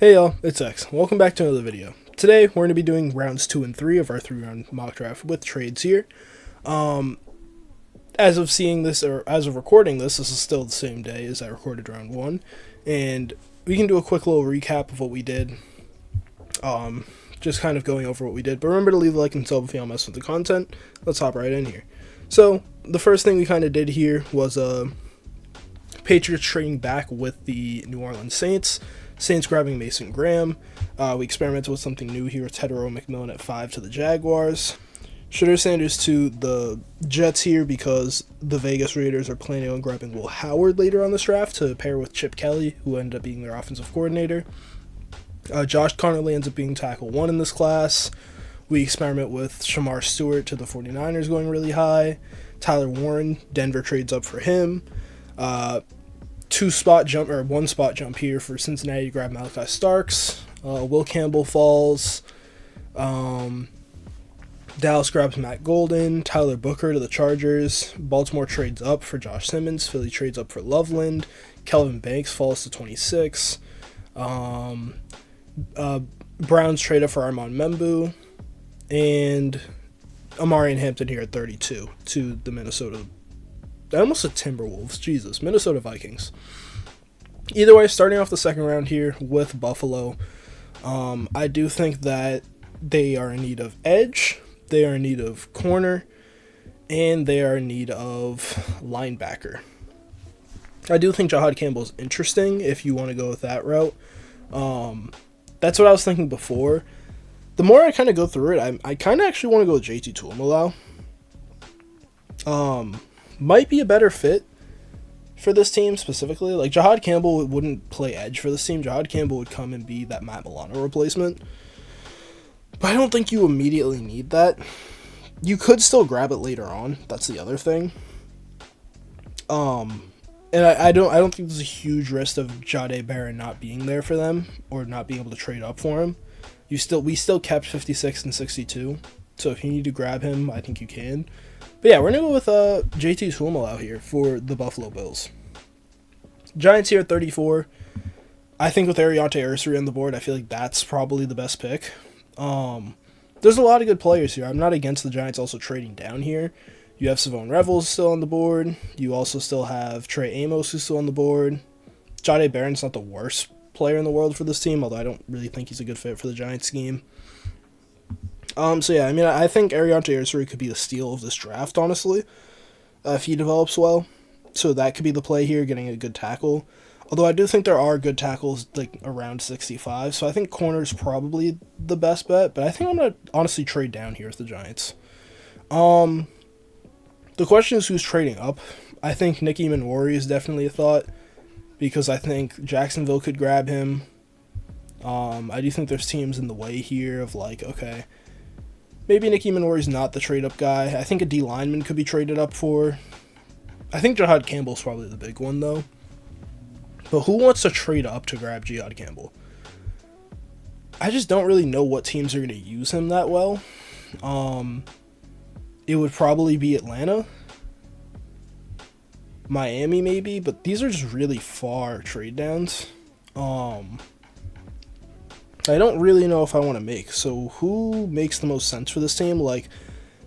Hey y'all, it's X. Welcome back to another video. Today we're going to be doing rounds 2 and 3 of our 3-round mock draft with trades here. As of seeing this, or as of recording this is still the same day as I recorded round 1. And we can do a quick little recap of what we did. Just kind of going over what we did. But remember to leave a like and sub if y'all mess with the content. Let's hop right in here. So, the first thing we kind of did here was Patriots trading back with the New Orleans Saints. Saints grabbing Mason Graham. We experimented with something new here with Tetairoa McMillan at 5 to the Jaguars. Shedeur Sanders to the Jets here because the Vegas Raiders are planning on grabbing Will Howard later on this draft to pair with Chip Kelly, who ended up being their offensive coordinator. Josh Connolly ends up being tackle 1 in this class. We experiment with Shamar Stewart to the 49ers going really high. Tyler Warren, Denver trades up for him. One spot jump here for Cincinnati to grab Malachi Starks. Will Campbell falls. Dallas grabs Matt Golden. Tyler Booker to the Chargers. Baltimore trades up for Josh Simmons. Philly trades up for Loveland. Kelvin Banks falls to 26. Browns trade up for Armand Membu. And Amari and Hampton here at 32 to the Minnesota. I almost said Timberwolves. Jesus. Minnesota Vikings. Either way, starting off the second round here with Buffalo, I do think that they are in need of edge, they are in need of corner, and they are in need of linebacker. I do think Jahad Campbell is interesting if you want to go with that route. That's what I was thinking before. The more I kind of go through it, I kind of actually want to go with JT Tuimoloau. Might be a better fit for this team specifically. Like, Jahad Campbell wouldn't play edge for this team. Jahad Campbell would come and be that Matt Milano replacement. But I don't think you immediately need that. You could still grab it later on. That's the other thing. And I don't think there's a huge risk of Jahdae Barron not being there for them or not being able to trade up for him. We still kept 56 and 62. So if you need to grab him, I think you can. But yeah, we're going to go with JT Tuimoloau here for the Buffalo Bills. Giants here at 34. I think with Ariante Ursary on the board, I feel like that's probably the best pick. There's a lot of good players here. I'm not against the Giants also trading down here. You have Savon Revels still on the board. You also still have Trey Amos who's still on the board. Jahdae Barron's not the worst player in the world for this team, although I don't really think he's a good fit for the Giants scheme. So yeah, I mean, I think Ariante Ursary could be the steal of this draft, honestly, if he develops well. So that could be the play here, getting a good tackle. Although I do think there are good tackles, like, around 65, so I think corner is probably the best bet, but I think I'm going to honestly trade down here with the Giants. The question is who's trading up. I think Nicky Manwari is definitely a thought, because I think Jacksonville could grab him. I do think there's teams in the way here of, like, okay, maybe Nicky Manwari's not the trade-up guy. I think a D lineman could be traded up for. I think Jahad Campbell's probably the big one, though. But who wants to trade up to grab Jahad Campbell? I just don't really know what teams are going to use him that well. It would probably be Atlanta. Miami, maybe. But these are just really far trade downs. I don't really know if I want to make. So who makes the most sense for this team? Like,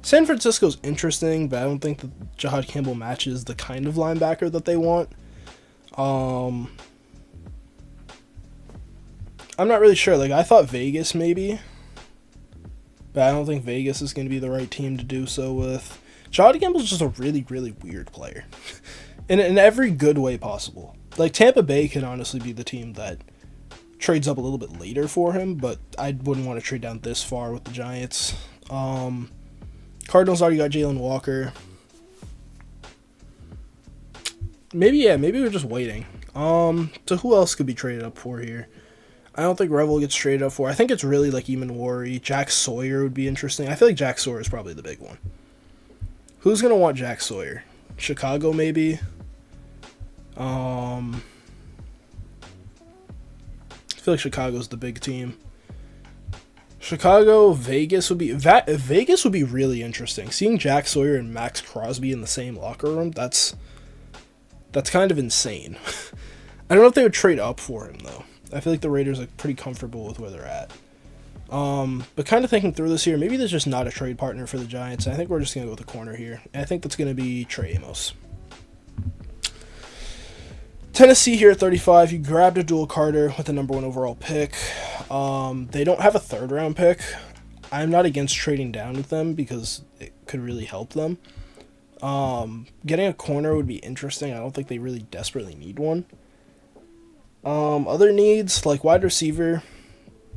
San Francisco's interesting, but I don't think that Jahad Campbell matches the kind of linebacker that they want. I'm not really sure. Like, I thought Vegas maybe, but I don't think Vegas is going to be the right team to do so with. Jahad Campbell's just a really, really weird player. in every good way possible. Like, Tampa Bay can honestly be the team that trades up a little bit later for him, but I wouldn't want to trade down this far with the Giants. Cardinals already got Jalen Walker. Maybe we're just waiting. So who else could be traded up for here? I don't think Revel gets traded up for. I think it's really like Emanwari. Jack Sawyer would be interesting. I feel like Jack Sawyer is probably the big one. Who's going to want Jack Sawyer? Chicago, maybe? I feel like Chicago's the big team. Chicago, Vegas would be really interesting. Seeing Jack Sawyer and Max Crosby in the same locker room, that's kind of insane. I don't know if they would trade up for him, though. I feel like the Raiders are pretty comfortable with where they're at. But kind of thinking through this here, maybe there's just not a trade partner for the Giants. I think we're just going to go with a corner here. And I think that's going to be Trey Amos. Tennessee here at 35. You grabbed Abdul Carter with the number 1 overall pick. They don't have a 3rd round pick. I'm not against trading down with them because it could really help them. Getting a corner would be interesting. I don't think they really desperately need one. Other needs, like wide receiver,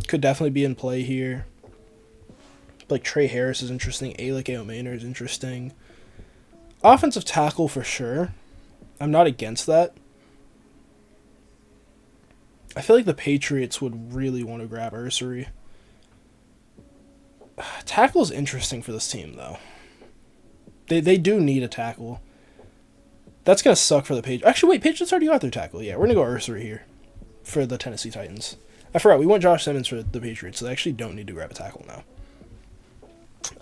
could definitely be in play here. Like Trey Harris is interesting. Alec Aomaner is interesting. Offensive tackle for sure. I'm not against that. I feel like the Patriots would really want to grab Ursery. Tackle is interesting for this team, though. They do need a tackle. That's going to suck for the Patriots. Actually, wait, Patriots already got their tackle. Yeah, we're going to go Ursery here for the Tennessee Titans. I forgot, we went Josh Simmons for the Patriots, so they actually don't need to grab a tackle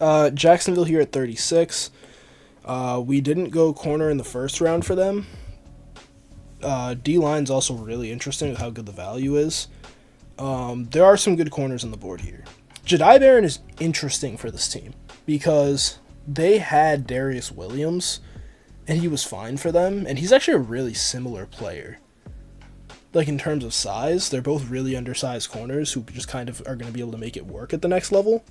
now. Jacksonville here at 36. We didn't go corner in the first round for them. D-line's also really interesting with how good the value is. There are some good corners on the board here. Jedi Barron is interesting for this team because they had Darius Williams, and he was fine for them, and he's actually a really similar player. Like, in terms of size, they're both really undersized corners who just kind of are going to be able to make it work at the next level.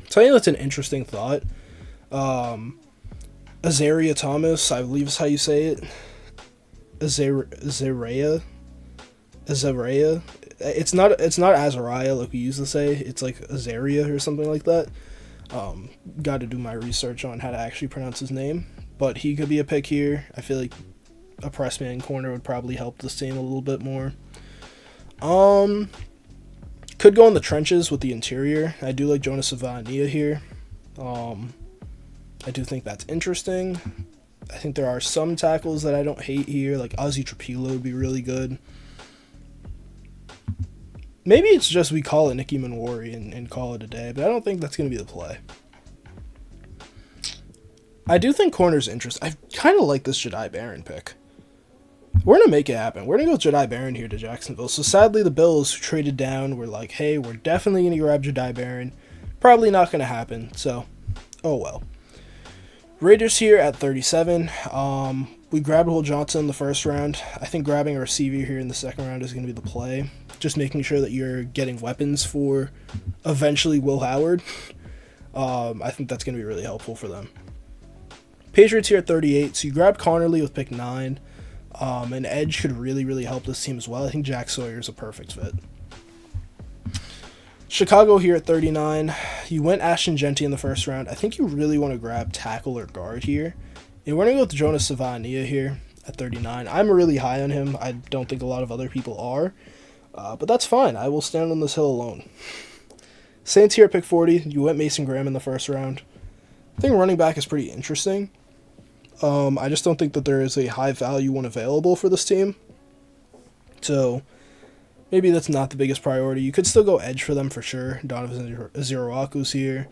So I think that's an interesting thought. Azaria Thomas, I believe is how you say it. Azarea. It's not Azariah like we used to say. It's like Azaria or something like that. Got to do my research on how to actually pronounce his name. But he could be a pick here. I feel like a press man corner would probably help this team a little bit more. Could go in the trenches with the interior. I do like Jonas Savania here. I do think that's interesting. I think there are some tackles that I don't hate here, like Ozzy Trapilo would be really good. Maybe it's just we call it Nicky Manwari and call it a day, but I don't think that's going to be the play. I do think corner's interesting. I kind of like this Jedi Barron pick. We're going to make it happen. We're going to go with Jedi Barron here to Jacksonville. So sadly, the Bills who traded down were like, hey, we're definitely going to grab Jedi Barron. Probably not going to happen, so oh well. Raiders here at 37. We grabbed Will Johnson in the first round. I think grabbing a receiver here in the second round is going to be the play. Just making sure that you're getting weapons for eventually Will Howard. I think that's going to be really helpful for them. Patriots here at 38. So you grab Connerly with pick 9. An edge could really, really help this team as well. I think Jack Sawyer is a perfect fit. Chicago here at 39. You went Ashton Jeanty in the first round. I think you really want to grab tackle or guard here. And we're going to go with Jonas Savania here at 39. I'm really high on him. I don't think a lot of other people are. But that's fine. I will stand on this hill alone. Saints here at pick 40. You went Mason Graham in the first round. I think running back is pretty interesting. I just don't think that there is a high value one available for this team. So maybe that's not the biggest priority. You could still go edge for them for sure. Donovan Aziroaku's here.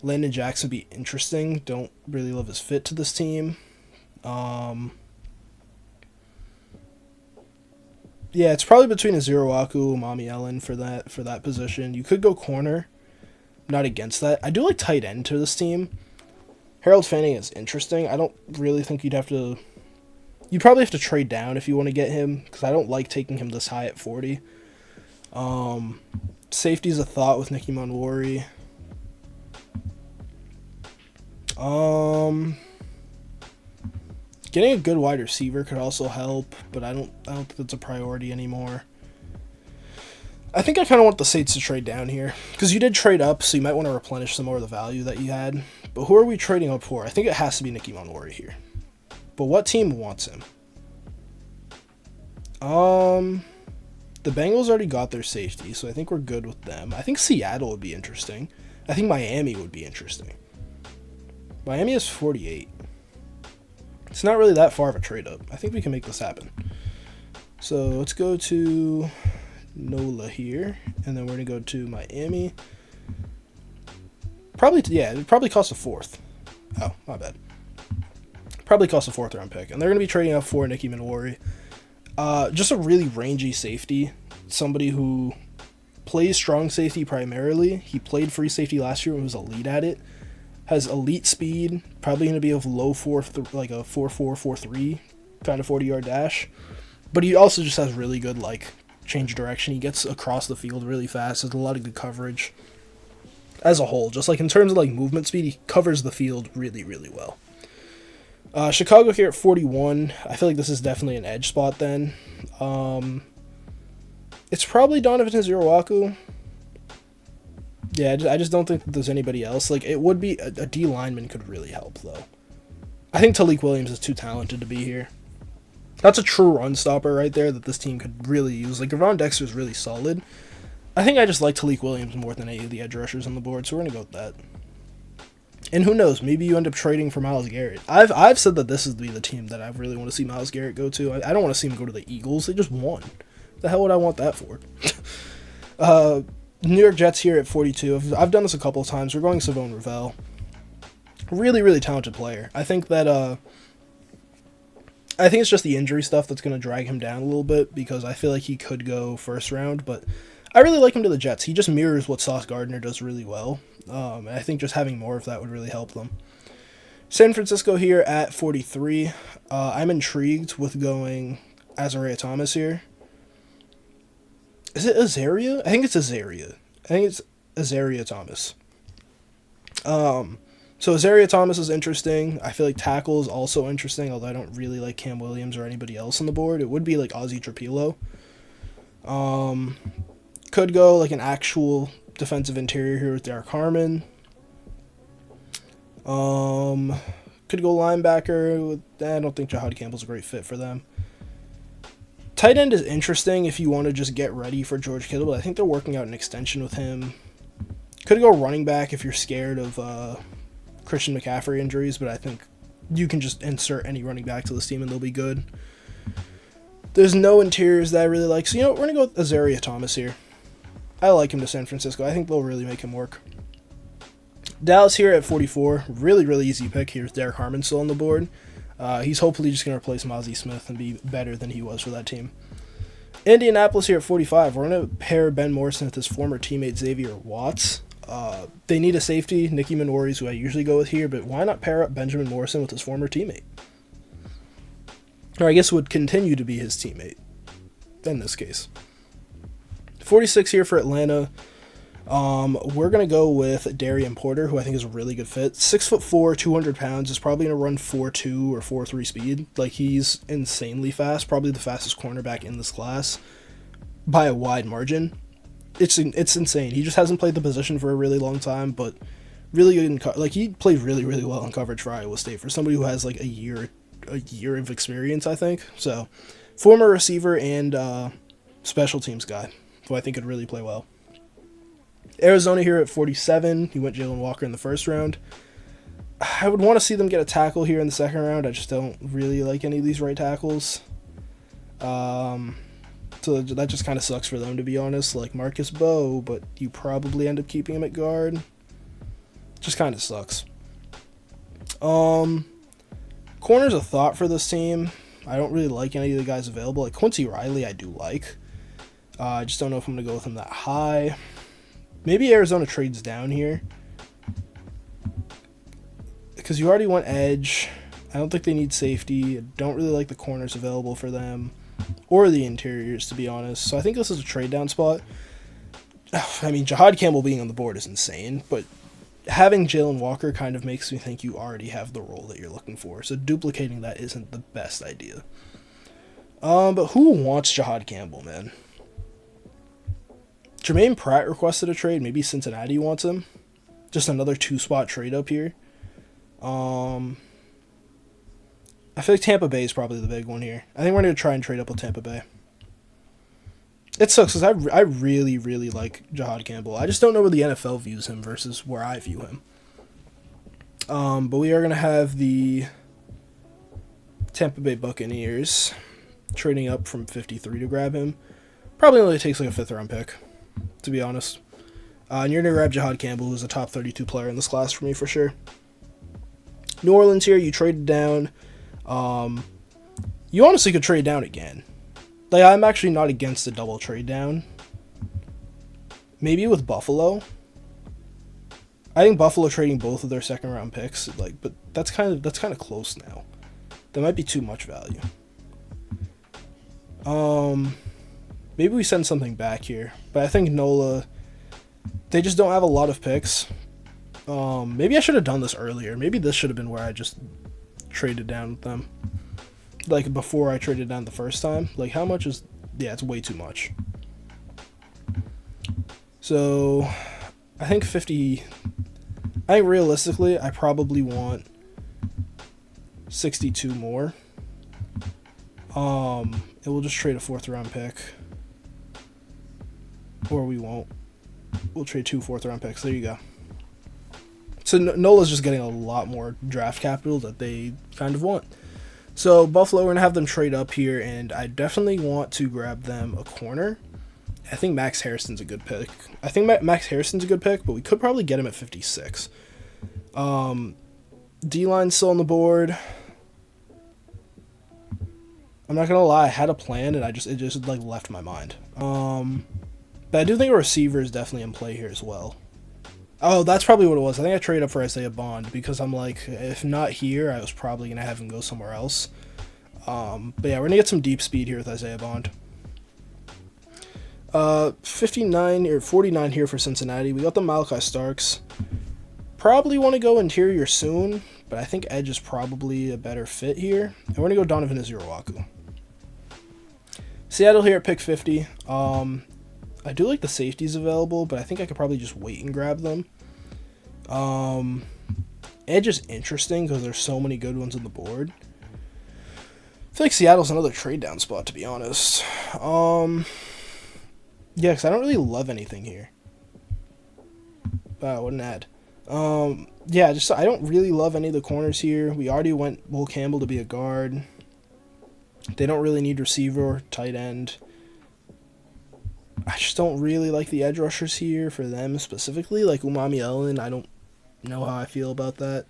Landon Jackson would be interesting. Don't really love his fit to this team. Yeah, it's probably between Aziroaku and Mami Ellen for that position. You could go corner. Not against that. I do like tight end to this team. Harold Fanning is interesting. I don't really think you'd have to... You'd probably have to trade down if you want to get him, because I don't like taking him this high at 40. Safety's a thought with Nicky Manwari. Getting a good wide receiver could also help, but I don't think that's a priority anymore. I think I kind of want the Saints to trade down here, because you did trade up, so you might want to replenish some more of the value that you had. But who are we trading up for? I think it has to be Nicky Manwari here. But what team wants him? The Bengals already got their safety, so I think we're good with them. I think Seattle would be interesting. I think Miami would be interesting. Miami is 48. It's not really that far of a trade up. I think we can make this happen. So let's go to NOLA here, and then we're going to go to Miami. It probably costs a 4th. Oh, my bad. Probably costs a 4th round pick. And they're going to be trading up for Nicky Manwari. Just a really rangy safety. somebody who plays strong safety primarily. He played free safety last year and was elite at it. Has elite speed, probably going to be of low 4, like a 4.4, 4.3 kind of 40-yard dash. But he also just has really good, like, change of direction. He gets across the field really fast. There's a lot of good coverage as a whole. Just, like, in terms of, like, movement speed, he covers the field really, really well. Chicago here at 41. I feel like this is definitely an edge spot then. It's probably Donovan Hezirawaku. Yeah, I just don't think that there's anybody else. Like, it would be... A D lineman could really help, though. I think Talik Williams is too talented to be here. That's a true run stopper right there that this team could really use. Like, Ron Dexter is really solid. I think I just like Talik Williams more than any of the edge rushers on the board, so we're going to go with that. And who knows, maybe you end up trading for Myles Garrett. I've said that this is the team that I really want to see Myles Garrett go to. I don't want to see him go to the Eagles. They just won. The hell would I want that for? New York Jets here at 42. I've done this a couple of times. We're going Savone Ravel. Really, really talented player. I think that I think it's just the injury stuff that's going to drag him down a little bit because I feel like he could go first round, but I really like him to the Jets. He just mirrors what Sauce Gardner does really well. And I think just having more of that would really help them. San Francisco here at 43. I'm intrigued with going Azareye'h Thomas here. Is it Azareye'h? I think it's Azareye'h. I think it's Azareye'h Thomas. So Azareye'h Thomas is interesting. I feel like tackle is also interesting, although I don't really like Cam Williams or anybody else on the board. It would be like Ozzie Trapilo. Could go like an actual defensive interior here with Derek Harmon. Could go linebacker. I don't think Jahad Campbell's a great fit for them. Tight end is interesting if you want to just get ready for George Kittle, but I think they're working out an extension with him. Could go running back if you're scared of Christian McCaffrey injuries, but I think you can just insert any running back to this team and they'll be good. There's no interiors that I really like, so you know what, we're going to go with Azareye'h Thomas here. I like him to San Francisco. I think they'll really make him work. Dallas here at 44. Really, really easy pick. Here's Derek Harmon still on the board. He's hopefully just going to replace Mozzie Smith and be better than he was for that team. Indianapolis here at 45. We're going to pair Ben Morrison with his former teammate Xavier Watts. They need a safety. Nicky Minori's who I usually go with here, but why not pair up Benjamin Morrison with his former teammate? Or I guess would continue to be his teammate in this case. 46 here for Atlanta. We're going to go with Darian Porter, who I think is a really good fit. 6'4", 200 pounds, is probably going to run 4.2 or 4.3 speed. Like, he's insanely fast, probably the fastest cornerback in this class by a wide margin. It's insane. He just hasn't played the position for a really long time, but really good like, he played really, really well in coverage for Iowa State for somebody who has like a year of experience, I think. So, former receiver and special teams guy, who I think could really play well. Arizona here at 47. He went Jalen Walker in the first round. I would want to see them get a tackle here in the second round. I just don't really like any of these right tackles. So that just kind of sucks for them, to be honest. Like Marcus Bowe, but you probably end up keeping him at guard. Just kind of sucks. Corner's a thought for this team. I don't really like any of the guys available. Like Quincy Riley, I do like. I just don't know if I'm going to go with him that high. Maybe Arizona trades down here. Because you already want edge. I don't think they need safety. I don't really like the corners available for them. Or the interiors, to be honest. So I think this is a trade down spot. I mean, Jahad Campbell being on the board is insane. But having Jalen Walker kind of makes me think you already have the role that you're looking for. So duplicating that isn't the best idea. But who wants Jahad Campbell, man? Jermaine Pratt requested a trade. Maybe Cincinnati wants him. Just another 2-spot trade up here. I feel like Tampa Bay is probably the big one here. I think we're going to try and trade up with Tampa Bay. It sucks because I really, really like Jahad Campbell. I just don't know where the NFL views him versus where I view him. But we are going to have the Tampa Bay Buccaneers trading up from 53 to grab him. Probably only takes like a 5th-round pick, to be honest. And you're going to grab Jahad Campbell, who's a top 32 player in this class for me for sure. New Orleans here, you traded down. You honestly could trade down again. Like, I'm actually not against a double trade down. Maybe with Buffalo. I think Buffalo trading both of their second round picks, like, but that's kind of close now. That might be too much value. Maybe we send something back here, but I think Nola, they just don't have a lot of picks. Maybe I should have done this earlier. Maybe this should have been where I just traded down with them. Like, before I traded down the first time. Like, how much is... Yeah, it's way too much. So, I think 50... I think realistically, I probably want 62 more. And we'll just trade a 4th round pick. Or we won't. We'll trade 2 4th round picks. There you go. So Nola's just getting a lot more draft capital that they kind of want. So Buffalo, we're going to have them trade up here, and I definitely want to grab them a corner. I think Max Harrison's a good pick. Max Harrison's a good pick, but we could probably get him at 56. D-line's still on the board. I'm not going to lie, I had a plan, and it just like left my mind. But I do think a receiver is definitely in play here as well. Oh, that's probably what it was. I think I traded up for Isaiah Bond because I'm like, if not here, I was probably going to have him go somewhere else. But yeah, we're going to get some deep speed here with Isaiah Bond. 59 or 49 here for Cincinnati. We got the Malachi Starks. Probably want to go interior soon, but I think edge is probably a better fit here. And we're going to go Donovan Izirawaku. Seattle here at pick 50. I do like the safeties available, but I think I could probably just wait and grab them. Edge is interesting because there's so many good ones on the board. I feel like Seattle's another trade down spot, to be honest. Yeah, because I don't really love anything here. Wow, what an ad. Yeah, I don't really love any of the corners here. We already went Will Campbell to be a guard. They don't really need receiver or tight end. I just don't really like the edge rushers here for them specifically. Like Umami Ellen, I don't know how I feel about that.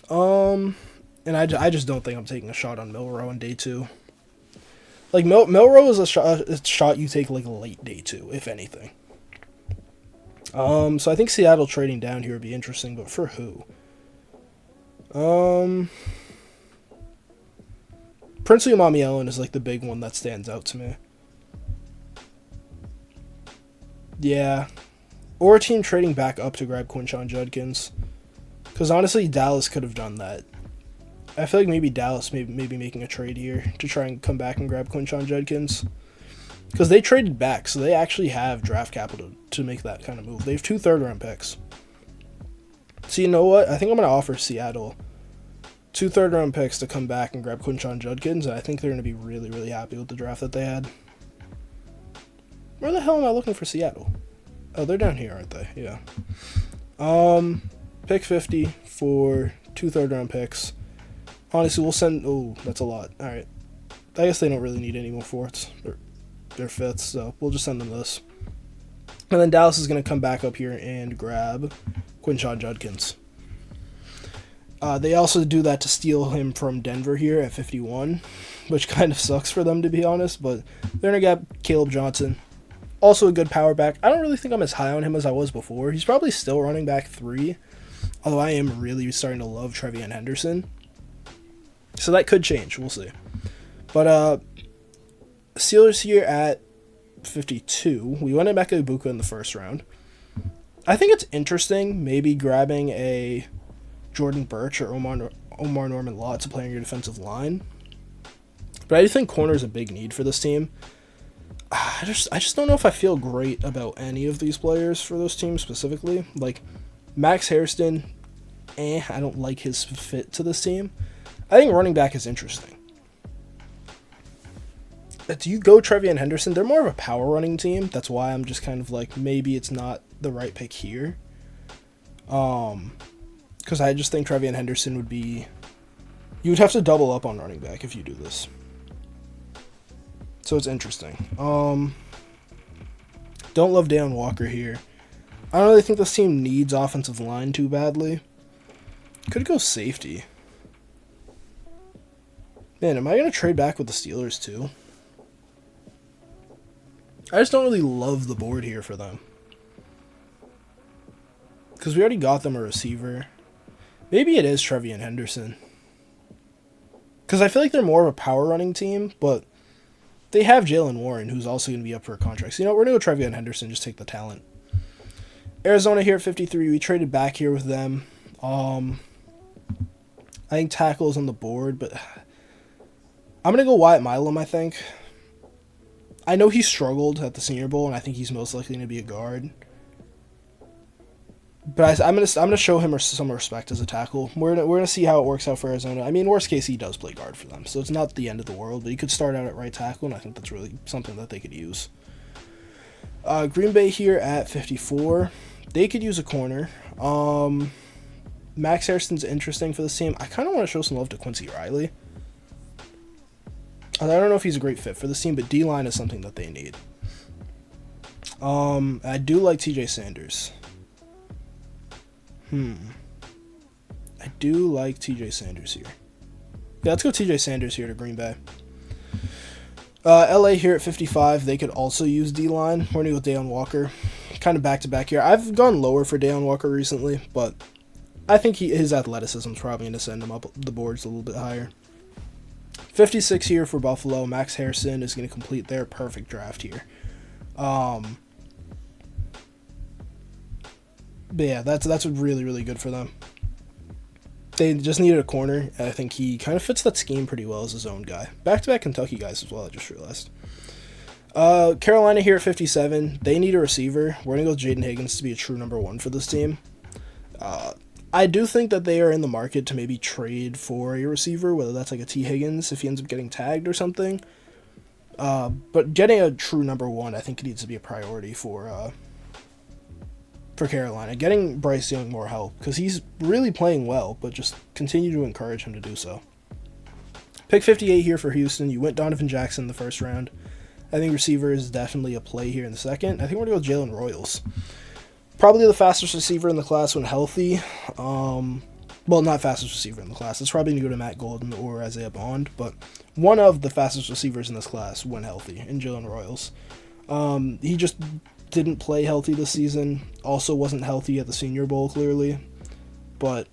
And I just don't think I'm taking a shot on Milroe on day 2. Like, Milroe is a shot you take, like, late day 2, if anything. So I think Seattle trading down here would be interesting, but for who? Princely Umami Ellen is, like, the big one that stands out to me. Yeah. Or a team trading back up to grab Quinshon Judkins. Because honestly, Dallas could have done that. I feel like maybe Dallas may be making a trade here to try and come back and grab Quinshon Judkins. Because they traded back, so they actually have draft capital to make that kind of move. They have 2 third-round picks. So you know what? I think I'm going to offer Seattle 2 third-round picks to come back and grab Quinshon Judkins, and I think they're going to be really, really happy with the draft that they had. Where the hell am I looking for Seattle? Oh, they're down here, aren't they? Yeah. Pick 50 for 2 third-round picks. Honestly, we'll send... Oh, that's a lot. All right. I guess they don't really need any more 4ths. They're 5ths, so we'll just send them this. And then Dallas is going to come back up here and grab Quinshon Judkins. They also do that to steal him from Denver here at 51, which kind of sucks for them, to be honest, but they're going to get Caleb Johnson. Also a good power back. I don't really think I'm as high on him as I was before. He's probably still running back 3, although I am really starting to love Trevian Henderson. So that could change. We'll see. But Steelers here at 52. We went Emeka Ibuka in the first round. I think it's interesting maybe grabbing a Jordan Birch or Omar Norman-Law to play on your defensive line. But I do think corner is a big need for this team. I just don't know if I feel great about any of these players for those teams specifically. Like, Max Hairston, I don't like his fit to this team. I think running back is interesting. Do you go Trevian Henderson? They're more of a power running team. That's why I'm just kind of like, maybe it's not the right pick here. Because I just think Trevian Henderson would be... You would have to double up on running back if you do this. So it's interesting. Don't love Deion Walker here. I don't really think this team needs offensive line too badly. Could go safety. Man, am I going to trade back with the Steelers too? I just don't really love the board here for them. Because we already got them a receiver. Maybe it is Trevion Henderson. Because I feel like they're more of a power running team, but they have Jaylen Warren, who's also going to be up for a contract. So, we're going to go Trevion Henderson, just take the talent. Arizona here at 53. We traded back here with them. I think tackle is on the board, but I'm going to go Wyatt Milam, I think. I know he struggled at the Senior Bowl, and I think he's most likely going to be a guard. But I'm gonna show him some respect as a tackle. We're gonna see how it works out for Arizona. I mean, worst case, he does play guard for them, so it's not the end of the world. But he could start out at right tackle, and I think that's really something that they could use. Green Bay here at 54. They could use a corner. Max Hairston's interesting for this team. I kind of want to show some love to Quincy Riley. I don't know if he's a great fit for this team, but D-line is something that they need. I do like TJ Sanders. I do like TJ Sanders here. Yeah, let's go TJ Sanders here to Green Bay. LA here at 55. They could also use D-line. We're going to go with Deion Walker. Kind of back-to-back here. I've gone lower for Deion Walker recently, but I think his athleticism is probably going to send him up the boards a little bit higher. 56 here for Buffalo. Max Harrison is going to complete their perfect draft here. But yeah, that's really, really good for them. They just needed a corner. I think he kind of fits that scheme pretty well as a zone guy. Back-to-back Kentucky guys as well, I just realized. Carolina here at 57. They need a receiver. We're going to go with Jaden Higgins to be a true number one for this team. I do think that they are in the market to maybe trade for a receiver, whether that's like a T. Higgins if he ends up getting tagged or something. But getting a true number one, I think it needs to be a priority for Carolina. Getting Bryce Young more help, because he's really playing well, but just continue to encourage him to do so. Pick 58 here for Houston. You went Donovan Jackson in the first round. I think receiver is definitely a play here in the second. I think we're going to go Jalen Royals. Probably the fastest receiver in the class when healthy. Well, not fastest receiver in the class. It's probably going to go to Matt Golden or Isaiah Bond, but one of the fastest receivers in this class when healthy in Jalen Royals. He just didn't play healthy this season. Also wasn't healthy at the Senior Bowl, clearly. But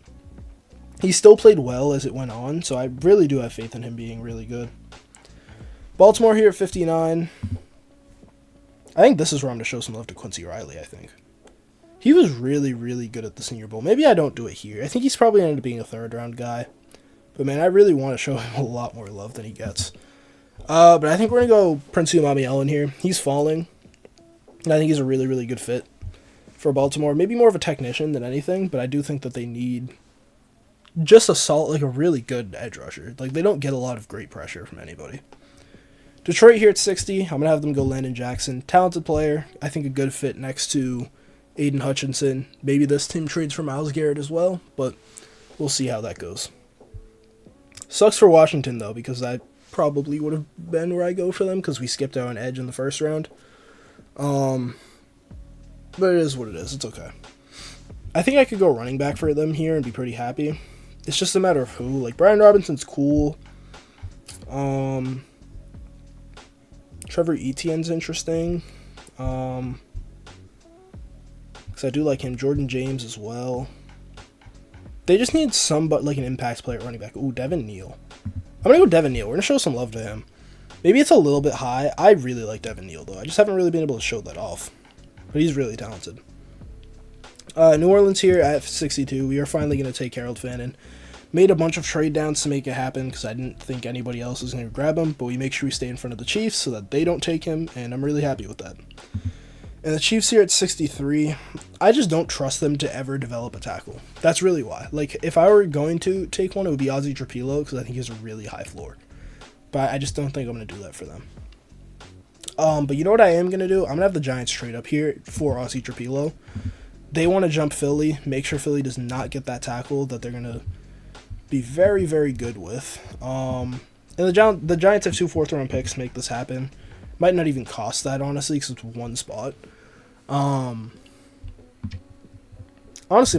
he still played well as it went on, so I really do have faith in him being really good. Baltimore here at 59. I think this is where I'm going to show some love to Quincy Riley, I think. He was really, really good at the Senior Bowl. Maybe I don't do it here. I think he's probably going to end up being a third-round guy. But, man, I really want to show him a lot more love than he gets. But I think we're going to go Prince Umaga here. He's falling. And I think he's a really, really good fit for Baltimore. Maybe more of a technician than anything, but I do think that they need just a solid, like a really good edge rusher. Like, they don't get a lot of great pressure from anybody. Detroit here at 60. I'm going to have them go Landon Jackson. Talented player. I think a good fit next to Aiden Hutchinson. Maybe this team trades for Myles Garrett as well, but we'll see how that goes. Sucks for Washington, though, because that probably would have been where I go for them, because we skipped out on edge in the first round. But it is what it is. It's okay. I think I could go running back for them here and be pretty happy. It's just a matter of who. Like, Brian Robinson's cool. Trevor Etienne's interesting. Because I do like him. Jordan James as well. They just need somebody, like an impact player at running back. Ooh, Devin Neal. I'm going to go Devin Neal. We're going to show some love to him. Maybe it's a little bit high. I really like Devin Neal, though. I just haven't really been able to show that off. But he's really talented. New Orleans here at 62. We are finally going to take Harold Fannin. Made a bunch of trade downs to make it happen because I didn't think anybody else was going to grab him. But we make sure we stay in front of the Chiefs so that they don't take him. And I'm really happy with that. And the Chiefs here at 63. I just don't trust them to ever develop a tackle. That's really why. Like, if I were going to take one, it would be Ozzie Trapilo because I think he has a really high floor. But I just don't think I'm going to do that for them. But you know what I am going to do? I'm going to have the Giants trade up here for Ozzie Trapilo. They want to jump Philly, make sure Philly does not get that tackle that they're going to be very, very good with. And the Giants have 2 fourth-round picks to make this happen. Might not even cost that, honestly, because it's one spot. Honestly,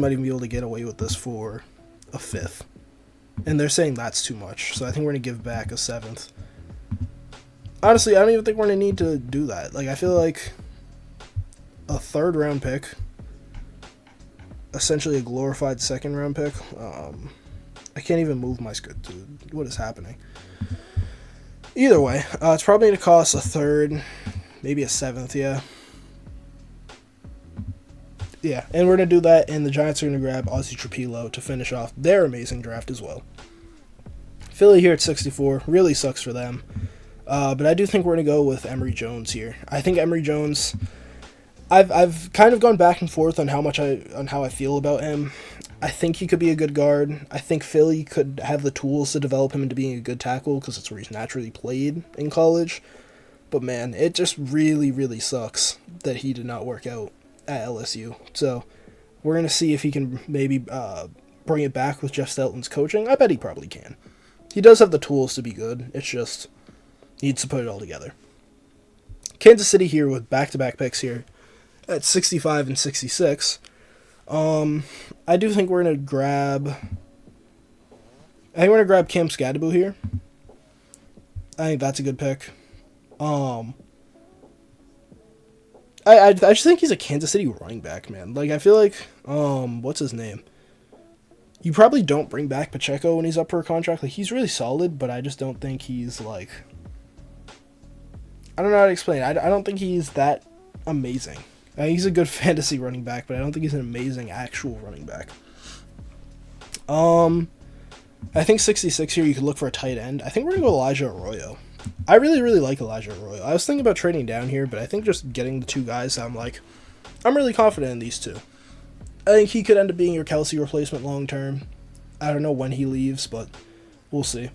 might even be able to get away with this for a 5th. And they're saying that's too much, so I think we're going to give back a 7th. honestly, I don't even think we're going to need to do that. Like, I feel like a third round pick, essentially a glorified second round pick. I can't even move my screen, dude. What is happening? Either way, it's probably going to cost a third, maybe a seventh, yeah. Yeah, and we're going to do that, and the Giants are going to grab Ozzy Trapilo to finish off their amazing draft as well. Philly here at 64, really sucks for them. But I do think we're going to go with Emory Jones here. I think Emory Jones, I've kind of gone back and forth on how I feel about him. I think he could be a good guard. I think Philly could have the tools to develop him into being a good tackle because it's where he's naturally played in college. But man, it just really, really sucks that he did not work out at LSU. So we're going to see if he can maybe bring it back with Jeff Stelton's coaching. I bet he probably can. He does have the tools to be good. It's just needs to put it all together. Kansas City here with back-to-back picks here at 65 and 66. I do think we're going to grab... I think we're going to grab Cam Skadaboo here. I think that's a good pick. I just think he's a Kansas City running back, man. Like, I feel like, what's his name? You probably don't bring back Pacheco when he's up for a contract. Like, he's really solid, but I just don't think he's, like... I don't know how to explain it. I don't think he's that amazing. He's a good fantasy running back, but I don't think he's an amazing actual running back. I think 66 here, you could look for a tight end. I think we're going to go Elijah Arroyo. I really, really like Elijah Arroyo. I was thinking about trading down here, but I think just getting the two guys, I'm really confident in these two. I think he could end up being your Kelsey replacement long term. I don't know when he leaves, but we'll see.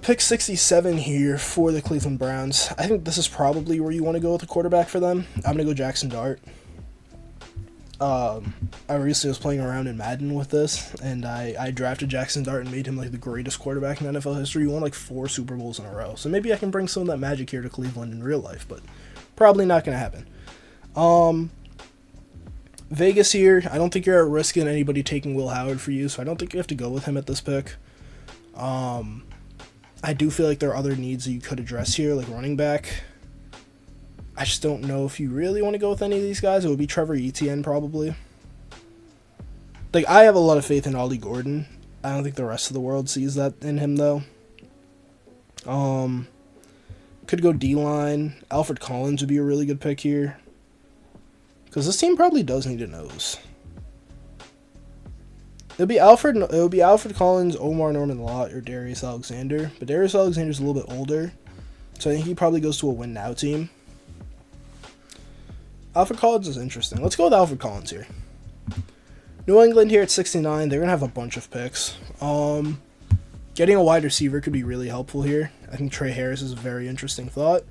Pick 67 here for the Cleveland Browns. I think this is probably where you want to go with a quarterback for them. I'm going to go Jackson Dart. I recently was playing around in Madden with this, and I drafted Jackson Dart and made him like the greatest quarterback in NFL history. He won like 4 Super Bowls in a row. So maybe I can bring some of that magic here to Cleveland in real life, but probably not going to happen. Vegas here, I don't think you're at risk in anybody taking Will Howard for you, so I don't think you have to go with him at this pick. I do feel like there are other needs that you could address here, like running back. I just don't know if you really want to go with any of these guys. It would be Trevor Etienne, probably. Like, I have a lot of faith in Ollie Gordon. I don't think the rest of the world sees that in him, though. Could go D-line. Alfred Collins would be a really good pick here. Because this team probably does need a nose. It would be Alfred Collins, Omar Norman-Lott, or Darius Alexander. But Darius Alexander's a little bit older, so I think he probably goes to a win-now team. Alfred Collins is interesting. Let's go with Alfred Collins here. New England here at 69. They're going to have a bunch of picks. Getting a wide receiver could be really helpful here. I think Trey Harris is a very interesting thought.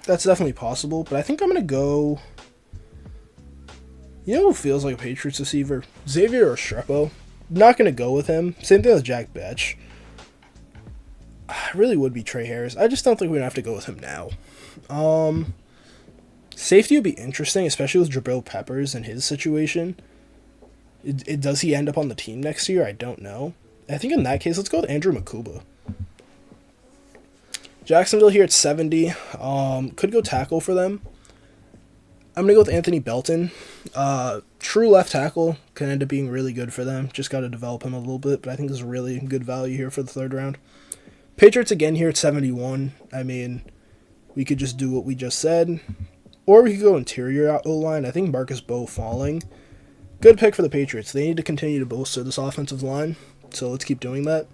That's definitely possible, but I think I'm going to go... You know who feels like a Patriots receiver? Xavier Restrepo. Not going to go with him. Same thing with Jack Betch. I really would be Trey Harris. I just don't think we're going to have to go with him now. Safety would be interesting, especially with Jabril Peppers and his situation. Does he end up on the team next year? I don't know. I think in that case, let's go with Andrew Makuba. Jacksonville here at 70. Could go tackle for them. I'm going to go with Anthony Belton. True left tackle can end up being really good for them. Just got to develop him a little bit, but I think there's really good value here for the third round. Patriots again here at 71. I mean, we could just do what we just said. Or we could go interior O-line. I think Marcus Bowe falling. Good pick for the Patriots. They need to continue to bolster this offensive line, so let's keep doing that.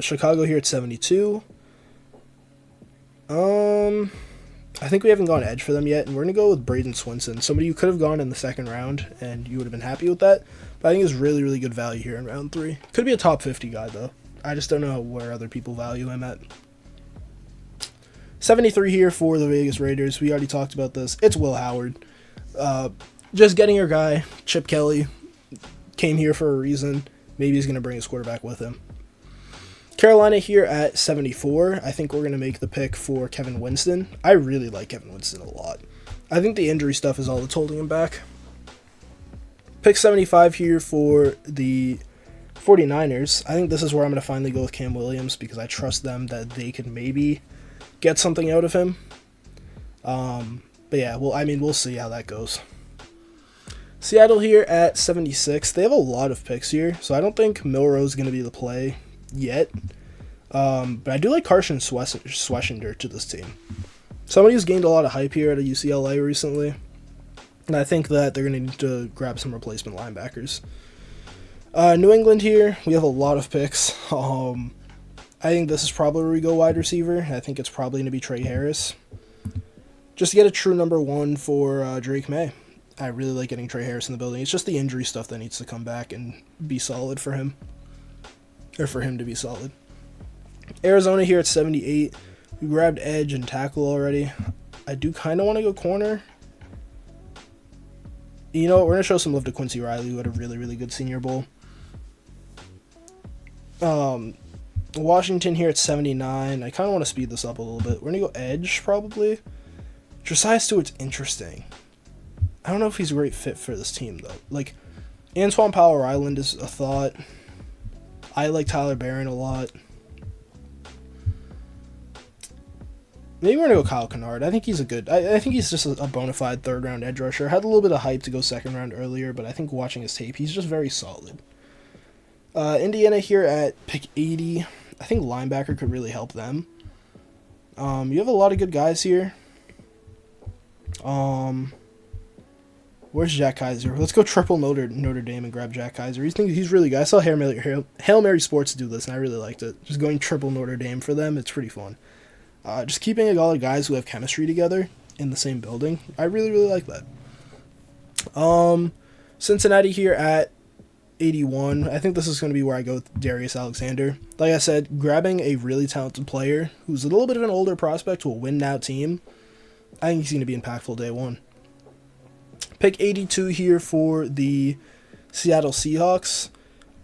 Chicago here at 72. I think we haven't gone edge for them yet, and we're going to go with Braden Swinson. Somebody you could have gone in the second round, and you would have been happy with that. But I think it's really, really good value here in round 3. Could be a top 50 guy, though. I just don't know where other people value him at. 73 here for the Vegas Raiders. We already talked about this. It's Will Howard. Just getting your guy, Chip Kelly, came here for a reason. Maybe he's going to bring his quarterback with him. Carolina here at 74. I think we're going to make the pick for Kevin Winston. I really like Kevin Winston a lot. I think the injury stuff is all that's holding him back. Pick 75 here for the 49ers. I think this is where I'm going to finally go with Cam Williams because I trust them that they can maybe get something out of him. But yeah, well, I mean, we'll see how that goes. Seattle here at 76. They have a lot of picks here, so I don't think Milroe is going to be the play yet. But I do like Carson Schwessinger to this team. Somebody who's gained a lot of hype here at UCLA recently. And I think that they're going to need to grab some replacement linebackers. New England here, we have a lot of picks. I think this is probably where we go wide receiver. I think it's probably going to be Trey Harris. Just to get a true number one for Drake May. I really like getting Trey Harris in the building. It's just the injury stuff that needs to come back and be solid for him. Or for him to be solid. Arizona here at 78. We grabbed edge and tackle already. I do kind of want to go corner. You know what? We're going to show some love to Quincy Riley, who had a really, really good Senior Bowl. Washington here at 79. I kind of want to speed this up a little bit. We're going to go edge, probably. Josiah Stewart's interesting. I don't know if he's a great fit for this team, though. Like, Antoine Powell-Ryland is a thought. I like Tyler Barron a lot. Maybe we're going to go Kyle Kennard. I think he's a good... I think he's just a bona fide third-round edge rusher. Had a little bit of hype to go second round earlier, but I think watching his tape, he's just very solid. Indiana here at pick 80. I think linebacker could really help them. You have a lot of good guys here. Where's Jack Kaiser? Let's go triple Notre Dame and grab Jack Kaiser. He's really good. I saw Hail Mary Sports do this, and I really liked it. Just going triple Notre Dame for them, it's pretty fun. Just keeping a lot of guys who have chemistry together in the same building. I really, really like that. Cincinnati here at 81. I think this is going to be where I go with Darius Alexander. Like I said, grabbing a really talented player who's a little bit of an older prospect to a win-now team. I think he's going to be impactful day one. Pick 82 here for the Seattle Seahawks.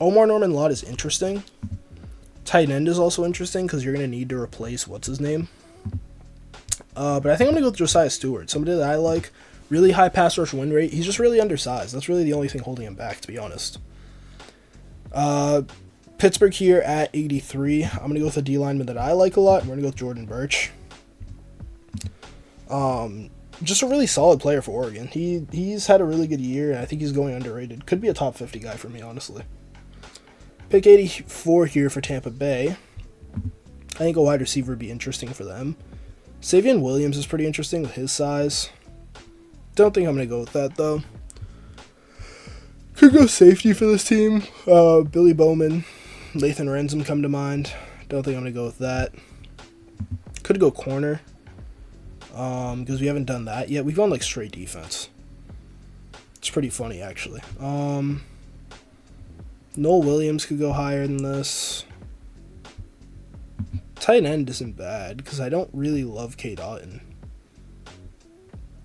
Omar Norman-Lott is interesting. Tight end is also interesting because you're going to need to replace what's-his-name. But I think I'm going to go with Josiah Stewart, somebody that I like. Really high pass rush win rate. He's just really undersized. That's really the only thing holding him back, to be honest. Pittsburgh here at 83. I'm going to go with a D-lineman that I like a lot. We're going to go with Jordan Burch. Just a really solid player for Oregon. He's had a really good year, and I think he's going underrated. Could be a top 50 guy for me, honestly. Pick 84 here for Tampa Bay. I think a wide receiver would be interesting for them. Savion Williams is pretty interesting with his size. Don't think I'm going to go with that, though. Could go safety for this team. Billy Bowman, Lathan Ransom come to mind. Don't think I'm going to go with that. Could go corner. Because we haven't done that yet. We've gone, like, straight defense. It's pretty funny, actually. Noel Williams could go higher than this. Tight end isn't bad, because I don't really love Cade Otton.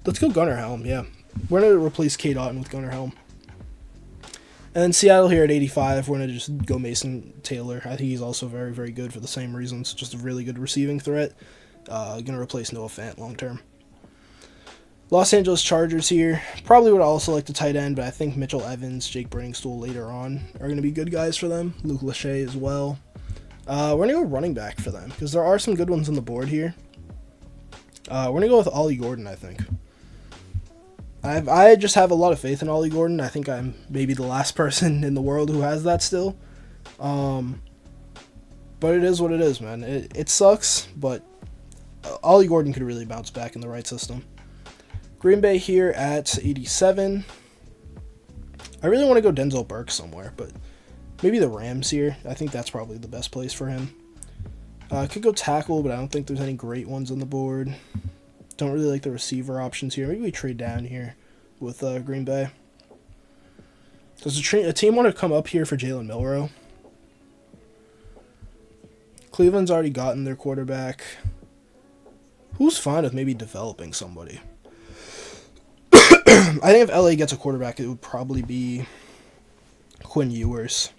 Let's go Gunnar Helm, yeah. We're going to replace Cade Otton with Gunnar Helm. And then Seattle here at 85, we're going to just go Mason Taylor. I think he's also very, very good for the same reasons. Just a really good receiving threat. Going to replace Noah Fant long term. Los Angeles Chargers here. Probably would also like the tight end, but I think Mitchell Evans, Jake Briningstool later on are going to be good guys for them. Luke Lachey as well. We're going to go running back for them because there are some good ones on the board here. We're going to go with Ollie Gordon, I think. I just have a lot of faith in Ollie Gordon. I think I'm maybe the last person in the world who has that still. But it is what it is, man. It sucks, but Ollie Gordon could really bounce back in the right system. Green Bay here at 87. I really want to go Denzel Burke somewhere, but maybe the Rams here. I think that's probably the best place for him. Could go tackle, but I don't think there's any great ones on the board. Don't really like the receiver options here. Maybe we trade down here with Green Bay. Does a team want to come up here for Jalen Milroe? Cleveland's already gotten their quarterback. Who's fine with maybe developing somebody? I think if LA gets a quarterback, it would probably be Quinn Ewers.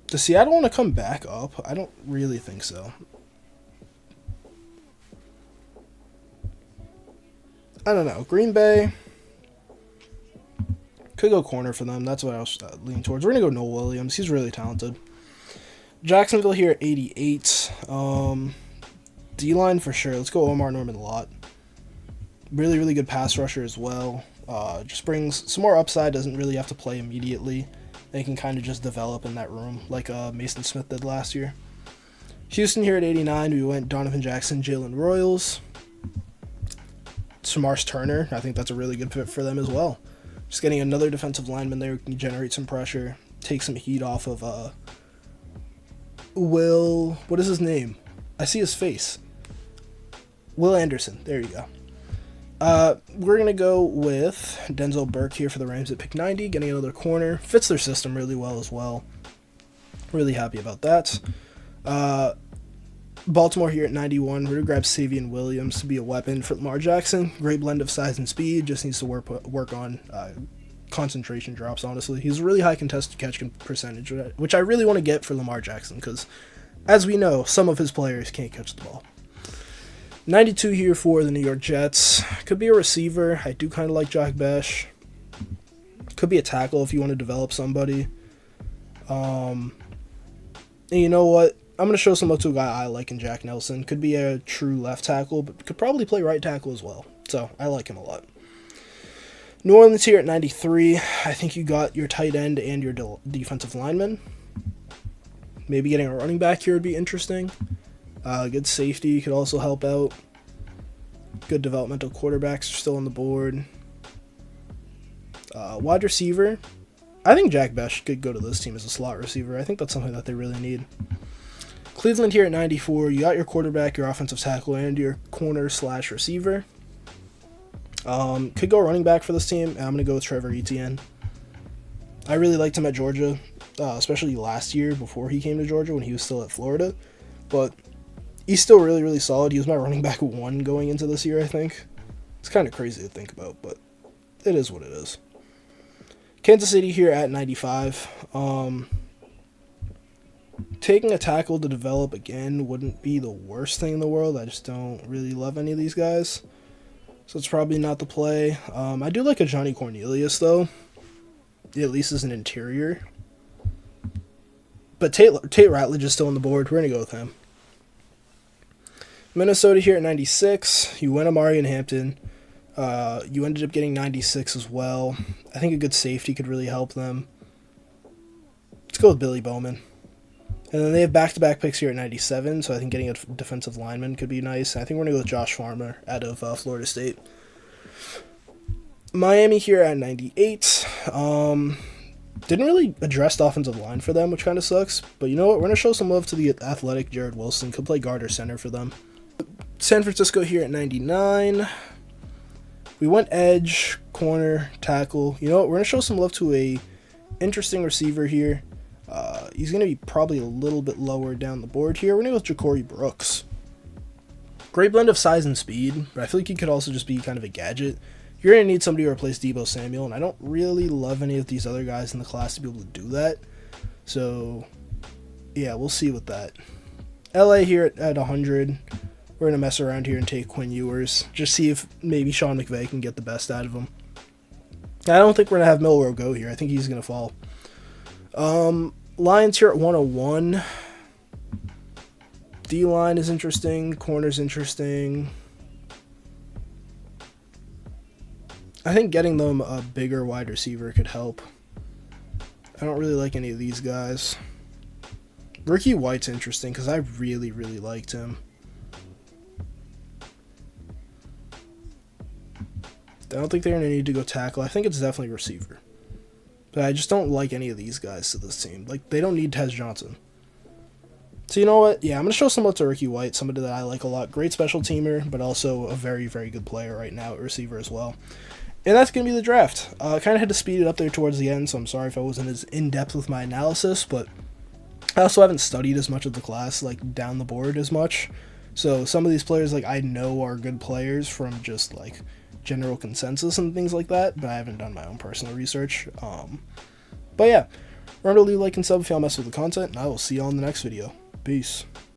Does Seattle want to come back up? I don't really think so. I don't know. Green Bay. Could go corner for them. That's what I was leaning towards. We're going to go Noel Williams. He's really talented. Jacksonville here at 88. D-line for sure. Let's go Omar Norman Lott. Really, really good pass rusher as well. Just brings some more upside. Doesn't really have to play immediately. They can kind of just develop in that room like Mason Smith did last year. Houston here at 89. We went Donovan Jackson, Jalen Royals. Samars Turner. I think that's a really good fit for them as well. Just getting another defensive lineman there who can generate some pressure. Take some heat off of Will. What is his name? I see his face. Will Anderson. There you go. We're going to go with Denzel Burke here for the Rams at pick 90, getting another corner. Fits their system really well as well. Really happy about that. Baltimore here at 91. We're going to grab Savion Williams to be a weapon for Lamar Jackson. Great blend of size and speed. Just needs to work on concentration drops, honestly. He's a really high contested catch percentage, which I really want to get for Lamar Jackson because, as we know, some of his players can't catch the ball. 92 here for the New York Jets. Could be a receiver. I do kind of like Jack Besh. Could be a tackle if you want to develop somebody. And you know what? I'm going to show some love to a guy I like in Jack Nelson. Could be a true left tackle, but could probably play right tackle as well. So I like him a lot. New Orleans here at 93. I think you got your tight end and your defensive lineman. Maybe getting a running back here would be interesting. Good safety could also help out. Good developmental quarterbacks are still on the board. Wide receiver. I think Jack Besh could go to this team as a slot receiver. I think that's something that they really need. Cleveland here at 94. You got your quarterback, your offensive tackle, and your corner/receiver. Could go running back for this team. And I'm going to go with Trevor Etienne. I really liked him at Georgia, especially last year before he came to Georgia when he was still at Florida. But he's still really, really solid. He was my running back 1 going into this year, I think. It's kind of crazy to think about, but it is what it is. Kansas City here at 95. Taking a tackle to develop again wouldn't be the worst thing in the world. I just don't really love any of these guys. So it's probably not the play. I do like a Johnny Cornelius, though. At least as an interior. But Tate Ratledge is still on the board. We're going to go with him. Minnesota here at 96. You went Amari Hampton. You ended up getting 96 as well. I think a good safety could really help them. Let's go with Billy Bowman. And then they have back-to-back picks here at 97, so I think getting a defensive lineman could be nice. I think we're going to go with Josh Farmer out of Florida State. Miami here at 98. Didn't really address the offensive line for them, which kind of sucks. But you know what? We're going to show some love to the athletic Jared Wilson. Could play guard or center for them. San Francisco here at 99. We went edge, corner, tackle. You know what? We're going to show some love to a interesting receiver here. He's going to be probably a little bit lower down the board here. We're going to go with Ja'Cory Brooks. Great blend of size and speed, but I feel like he could also just be kind of a gadget. You're going to need somebody to replace Deebo Samuel, and I don't really love any of these other guys in the class to be able to do that. So, yeah, we'll see with that. LA here at 100. We're going to mess around here and take Quinn Ewers. Just see if maybe Sean McVay can get the best out of him. I don't think we're going to have Milroe go here. I think he's going to fall. Lions here at 101. D-line is interesting. Corner's interesting. I think getting them a bigger wide receiver could help. I don't really like any of these guys. Ricky White's interesting because I really, really liked him. I don't think they're going to need to go tackle. I think it's definitely receiver. But I just don't like any of these guys to this team. Like, they don't need Tez Johnson. So you know what? Yeah, I'm going to show some love to Ricky White, somebody that I like a lot. Great special teamer, but also a very, very good player right now at receiver as well. And that's going to be the draft. I kind of had to speed it up there towards the end, so I'm sorry if I wasn't as in-depth with my analysis, but I also haven't studied as much of the class, like, down the board as much. So some of these players, like, I know are good players from just, like, general consensus and things like that, but I haven't done my own personal research. But yeah, remember to leave a like and sub if y'all mess with the content, and I will see you all in the next video. Peace.